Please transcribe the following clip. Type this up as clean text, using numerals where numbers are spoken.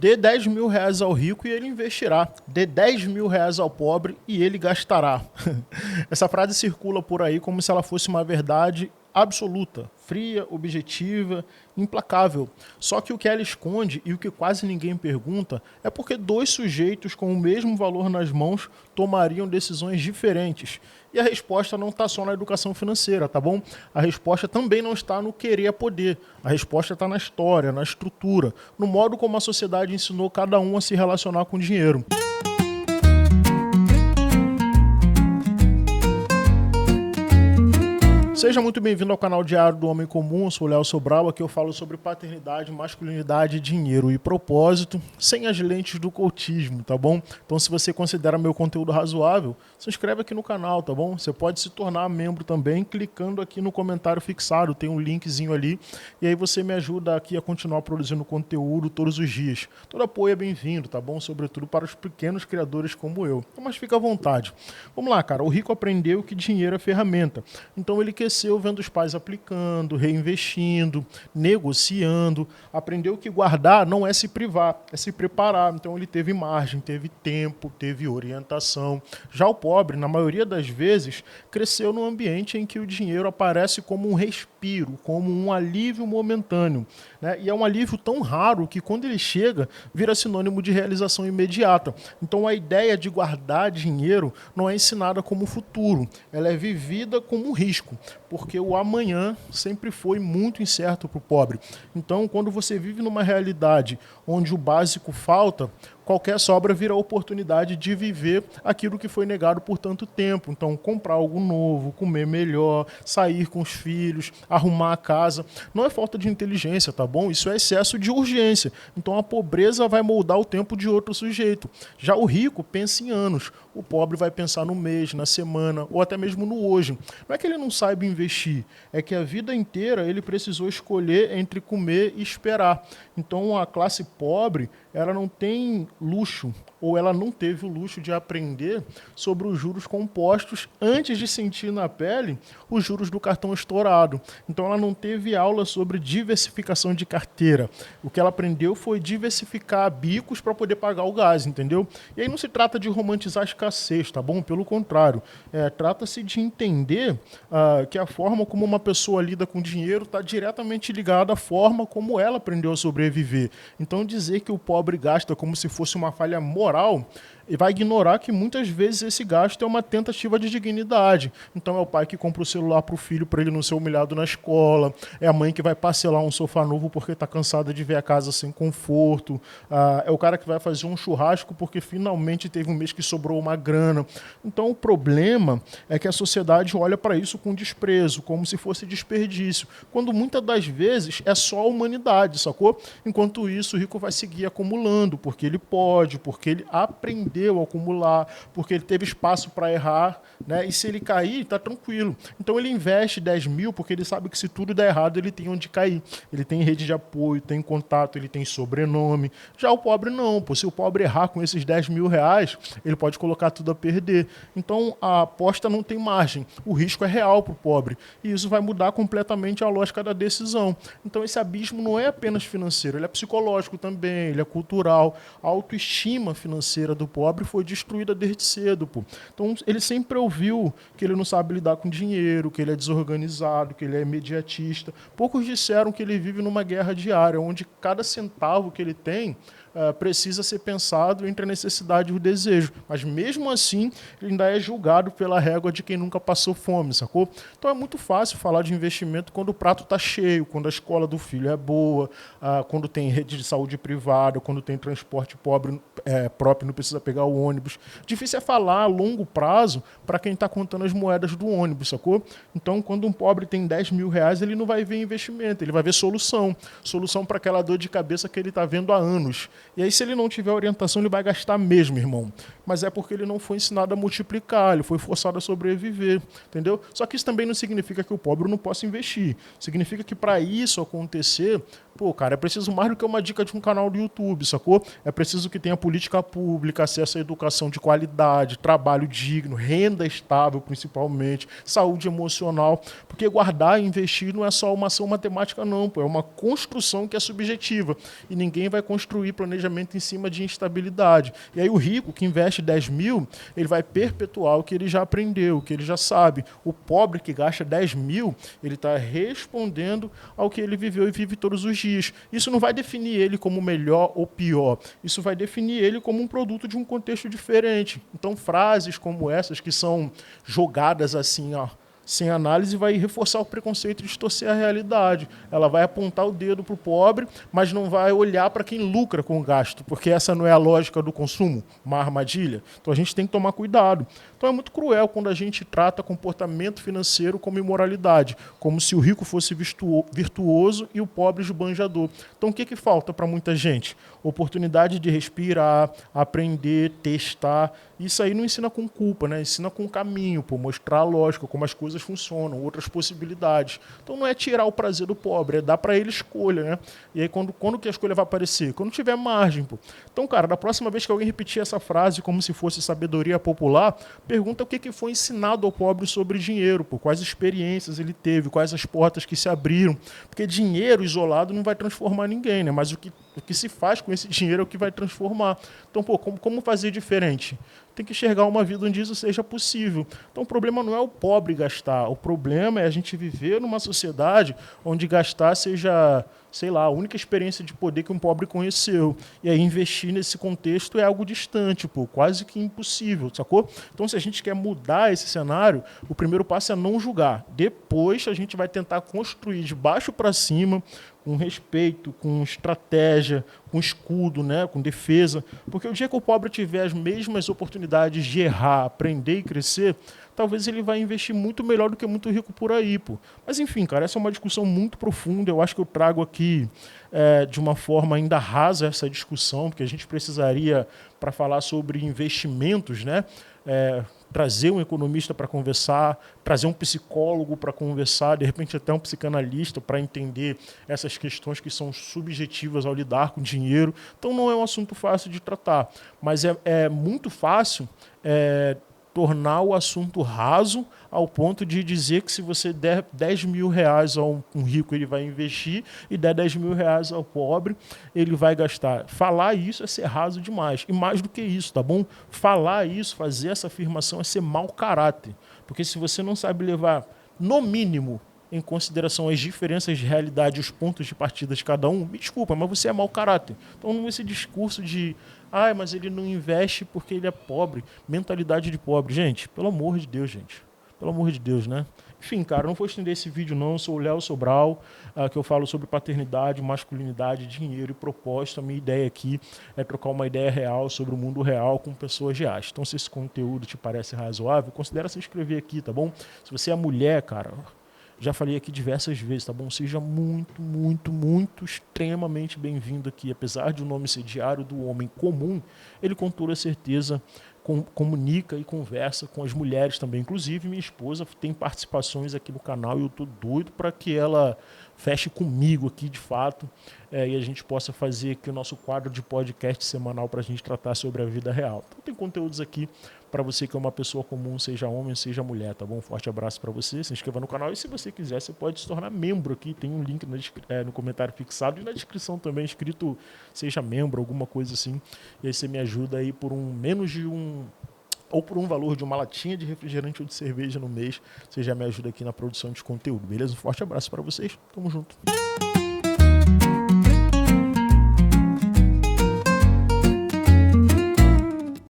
Dê 10 mil reais ao rico e ele investirá. Dê 10 mil reais ao pobre e ele gastará. Essa frase circula por aí como se ela fosse uma verdade absoluta, fria, objetiva, implacável. Só que o que ela esconde e o que quase ninguém pergunta é porque dois sujeitos com o mesmo valor nas mãos tomariam decisões diferentes. E a resposta não está só na educação financeira, tá bom? A resposta também não está no querer a poder. A resposta está na história, na estrutura, no modo como a sociedade ensinou cada um a se relacionar com o dinheiro. Seja muito bem-vindo ao canal Diário do Homem Comum, eu sou o Léo Sobral, aqui eu falo sobre paternidade, masculinidade, dinheiro e propósito, sem as lentes do coachismo, tá bom? Então se você considera meu conteúdo razoável, se inscreve aqui no canal, tá bom? Você pode se tornar membro também, clicando aqui no comentário fixado, tem um linkzinho ali, e aí você me ajuda aqui a continuar produzindo conteúdo todos os dias. Todo apoio é bem-vindo, tá bom? Sobretudo para os pequenos criadores como eu. Então, mas fica à vontade. Vamos lá, cara, o rico aprendeu que dinheiro é ferramenta, então ele cresceu vendo os pais aplicando, reinvestindo, negociando, aprendeu que guardar não é se privar, é se preparar. Então ele teve margem, teve tempo, teve orientação. Já o pobre, na maioria das vezes, cresceu num ambiente em que o dinheiro aparece como um respiro, como um alívio momentâneo, né? E é um alívio tão raro que quando ele chega, vira sinônimo de realização imediata. Então a ideia de guardar dinheiro não é ensinada como futuro, ela é vivida como um risco, porque o amanhã sempre foi muito incerto para o pobre. Então, quando você vive numa realidade onde o básico falta, qualquer sobra vira oportunidade de viver aquilo que foi negado por tanto tempo. Então, comprar algo novo, comer melhor, sair com os filhos, arrumar a casa. Não é falta de inteligência, tá bom? Isso é excesso de urgência. Então, a pobreza vai moldar o tempo de outro sujeito. Já o rico pensa em anos. O pobre vai pensar no mês, na semana, ou até mesmo no hoje. Não é que ele não saiba investir, é que a vida inteira ele precisou escolher entre comer e esperar. Então, a classe pobre, ela não tem luxo, ou ela não teve o luxo de aprender sobre os juros compostos antes de sentir na pele os juros do cartão estourado. Então ela não teve aula sobre diversificação de carteira. O que ela aprendeu foi diversificar bicos para poder pagar o gás, entendeu? E aí não se trata de romantizar a escassez, tá bom? Pelo contrário, trata-se de entender que a forma como uma pessoa lida com dinheiro está diretamente ligada à forma como ela aprendeu a sobreviver. Então dizer que o pobre gasta como se fosse uma falha moral e vai ignorar que muitas vezes esse gasto é uma tentativa de dignidade. Então é o pai que compra o celular para o filho para ele não ser humilhado na escola, é a mãe que vai parcelar um sofá novo porque está cansada de ver a casa sem conforto, é o cara que vai fazer um churrasco porque finalmente teve um mês que sobrou uma grana. Então o problema é que a sociedade olha para isso com desprezo, como se fosse desperdício, quando muitas das vezes é só a humanidade, sacou? Enquanto isso o rico vai seguir acumulando, porque ele pode, porque ele aprendeu a acumular, porque ele teve espaço para errar, né? E se ele cair, está tranquilo. Então ele investe 10 mil porque ele sabe que se tudo der errado, ele tem onde cair. Ele tem rede de apoio, tem contato, ele tem sobrenome. Já o pobre não, pô. Se o pobre errar com esses 10 mil reais, ele pode colocar tudo a perder. Então a aposta não tem margem. O risco é real para o pobre. E isso vai mudar completamente a lógica da decisão. Então esse abismo não é apenas financeiro, ele é psicológico também, ele é cultural. A autoestima financeira do pobre foi destruída desde cedo, pô. Então ele sempre ouviu que ele não sabe lidar com dinheiro, que ele é desorganizado, que ele é imediatista. Poucos disseram que ele vive numa guerra diária, onde cada centavo que ele tem precisa ser pensado entre a necessidade e o desejo. Mas mesmo assim, ele ainda é julgado pela régua de quem nunca passou fome, sacou? Então é muito fácil falar de investimento quando o prato está cheio, quando a escola do filho é boa, quando tem rede de saúde privada, quando tem transporte próprio, não precisa pegar o ônibus. Difícil é falar a longo prazo para quem está contando as moedas do ônibus, sacou? Então, quando um pobre tem 10 mil reais, ele não vai ver investimento, ele vai ver solução. Solução para aquela dor de cabeça que ele está vendo há anos. E aí, se ele não tiver orientação, ele vai gastar mesmo, irmão. mas é porque ele não foi ensinado a multiplicar, ele foi forçado a sobreviver, entendeu? Só que isso também não significa que o pobre não possa investir. Significa que para isso acontecer, pô, cara, é preciso mais do que uma dica de um canal do YouTube, sacou? É preciso que tenha política pública, acesso à educação de qualidade, trabalho digno, renda estável, principalmente, saúde emocional, porque guardar e investir não é só uma ação matemática, não, pô, é uma construção que é subjetiva, e ninguém vai construir planejamento em cima de instabilidade. E aí o rico que investe 10 mil, ele vai perpetuar o que ele já aprendeu, o que ele já sabe. O pobre que gasta 10 mil, ele está respondendo ao que ele viveu e vive todos os dias. Isso não vai definir ele como melhor ou pior. Isso vai definir ele como um produto de um contexto diferente. Então, frases como essas que são jogadas assim, ó, sem análise, vai reforçar o preconceito e distorcer a realidade. Ela vai apontar o dedo para o pobre, mas não vai olhar para quem lucra com o gasto, porque essa não é a lógica do consumo, uma armadilha. Então a gente tem que tomar cuidado. Então é muito cruel quando a gente trata comportamento financeiro como imoralidade, como se o rico fosse virtuoso e o pobre esbanjador. Então o que falta para muita gente? Oportunidade de respirar, aprender, testar. Isso aí não ensina com culpa, né? Ensina com caminho, pô, mostrar a lógica, como as coisas funcionam, outras possibilidades. Então não é tirar o prazer do pobre, é dar para ele escolha, né? E aí quando que a escolha vai aparecer? Quando tiver margem, pô. Então, cara, da próxima vez que alguém repetir essa frase como se fosse sabedoria popular, pergunta o que foi ensinado ao pobre sobre dinheiro, pô, quais experiências ele teve, quais as portas que se abriram. Porque dinheiro isolado não vai transformar ninguém, né? Mas o que se faz com esse dinheiro é o que vai transformar. Então, pô, como fazer diferente? Tem que enxergar uma vida onde isso seja possível. Então o problema não é o pobre gastar, o problema é a gente viver numa sociedade onde gastar seja, sei lá, a única experiência de poder que um pobre conheceu. E aí investir nesse contexto é algo distante, pô, quase que impossível, sacou? Então se a gente quer mudar esse cenário, o primeiro passo é não julgar. Depois a gente vai tentar construir de baixo para cima, com respeito, com estratégia, com escudo, né, com defesa. Porque o dia que o pobre tiver as mesmas oportunidades de errar, aprender e crescer, talvez ele vai investir muito melhor do que muito rico por aí, pô. Mas enfim, cara, essa é uma discussão muito profunda. Eu acho que eu trago aqui de uma forma ainda rasa essa discussão, porque a gente precisaria, para falar sobre investimentos, né, trazer um economista para conversar, trazer um psicólogo para conversar, de repente até um psicanalista para entender essas questões que são subjetivas ao lidar com dinheiro. Então não é um assunto fácil de tratar, mas é muito fácil tornar o assunto raso ao ponto de dizer que se você der 10 mil reais a um rico, ele vai investir, e der 10 mil reais ao pobre, ele vai gastar. Falar isso é ser raso demais. E mais do que isso, tá bom? Falar isso, fazer essa afirmação é ser mau caráter. Porque se você não sabe levar, no mínimo, em consideração as diferenças de realidade e os pontos de partida de cada um, me desculpa, mas você é mau caráter. Então, esse discurso de mas ele não investe porque ele é pobre, mentalidade de pobre. Gente, pelo amor de Deus, gente. Pelo amor de Deus, né? Enfim, cara, não vou estender esse vídeo não, eu sou o Léo Sobral, que eu falo sobre paternidade, masculinidade, dinheiro e propósito. A minha ideia aqui é trocar uma ideia real sobre o mundo real com pessoas reais. Então, se esse conteúdo te parece razoável, considere se inscrever aqui, tá bom? Se você é mulher, cara, já falei aqui diversas vezes, tá bom? Seja muito, muito, muito extremamente bem-vindo aqui. Apesar de o nome ser Diário do Homem Comum, ele com toda certeza comunica e conversa com as mulheres também. Inclusive, minha esposa tem participações aqui no canal e eu tô doido para que ela feche comigo aqui, de fato, e a gente possa fazer aqui o nosso quadro de podcast semanal para a gente tratar sobre a vida real. Então tem conteúdos aqui para você que é uma pessoa comum, seja homem, seja mulher, tá bom? Um forte abraço para você, se inscreva no canal e se você quiser, você pode se tornar membro aqui, tem um link no comentário fixado e na descrição também escrito seja membro, alguma coisa assim, e aí você me ajuda aí por ou por um valor de uma latinha de refrigerante ou de cerveja no mês, você já me ajuda aqui na produção de conteúdo, beleza? Um forte abraço para vocês, tamo junto.